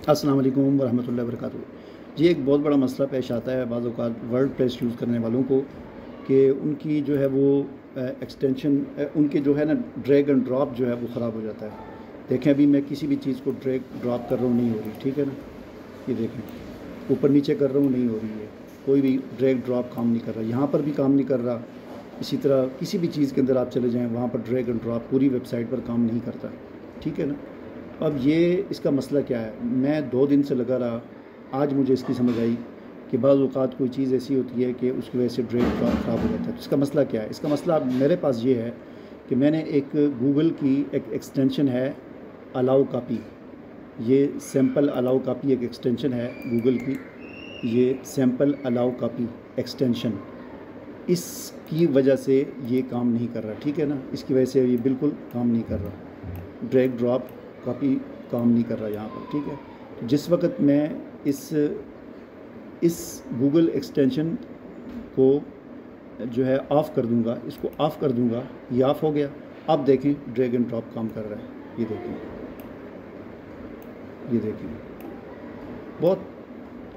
अस्सलाम वालेकुम वरहमतुल्लाहि वबरकातुहू। जी, एक बहुत बड़ा मसला पेश आता है बाज़ औक़ात वर्डप्रेस यूज़ करने वालों को कि उनकी जो है वो एक्सटेंशन उनके जो है ना ड्रैग एंड ड्रॉप जो है वो ख़राब हो जाता है। देखें, अभी मैं किसी भी चीज़ को ड्रैग ड्रॉप कर रहा हूँ, नहीं हो रही, ठीक है ना। ये देखें, ऊपर नीचे कर रहा हूँ, नहीं हो रही है, कोई भी ड्रैग ड्रॉप काम नहीं कर रहा, यहाँ पर भी काम नहीं कर रहा। इसी तरह किसी भी चीज़ के अंदर आप चले जाएँ, वहाँ पर ड्रैग एंड ड्रॉप पूरी वेबसाइट पर काम नहीं करता, ठीक है ना। अब ये इसका मसला क्या है, मैं 2 दिन से लगा रहा, आज मुझे इसकी समझ आई कि बाज़ औक़ात कोई चीज़ ऐसी होती है कि उसकी वजह से ड्रैग ड्रॉप ख़राब हो जाता है। तो इसका मसला क्या है? इसका मसला मेरे पास ये है कि मैंने एक गूगल की एक एक्सटेंशन है अलाउ कॉपी, ये सैंपल अलाउ कॉपी एक एक्सटेंशन है गूगल की, ये सैंपल अलाउ कॉपी एक्सटेंशन, इसकी वजह से ये काम नहीं कर रहा, ठीक है ना। इसकी वजह से ये बिल्कुल काम नहीं कर रहा, ड्रैग ड्रॉप कॉपी काम नहीं कर रहा यहाँ पर, ठीक है। तो जिस वक्त मैं इस गूगल एक्सटेंशन को जो है ऑफ़ कर दूँगा, इसको ऑफ़ कर दूँगा, ये ऑफ़ हो गया। अब देखें ड्रैग एंड ड्रॉप काम कर रहा है, ये देखें, ये देखें। बहुत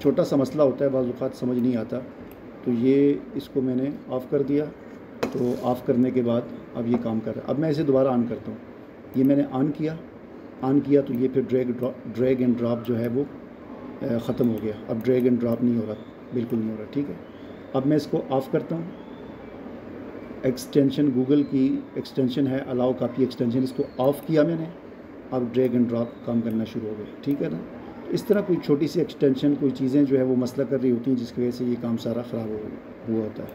छोटा सा मसला होता है, बाज़ औक़ात समझ नहीं आता। तो ये इसको मैंने ऑफ़ कर दिया, तो ऑफ़ करने के बाद अब ये काम कर रहा है। अब मैं इसे दोबारा ऑन करता हूँ, ये मैंने ऑन किया तो ये फिर ड्रैग एंड ड्रॉप जो है वो ख़त्म हो गया। अब ड्रैग एंड ड्रॉप नहीं हो रहा, बिल्कुल नहीं हो रहा, ठीक है। अब मैं इसको ऑफ़ करता हूँ। एक्सटेंशन गूगल की एक्सटेंशन है अलाउ कॉपी एक्सटेंशन, इसको ऑफ़ किया मैंने, अब ड्रैग एंड ड्रॉप काम करना शुरू हो गया, ठीक है ना। इस तरह कोई छोटी सी एक्सटेंशन, कोई चीज़ें जो है वो मसला कर रही होती हैं, जिसकी वजह से ये काम सारा ख़राब हुआ होता है।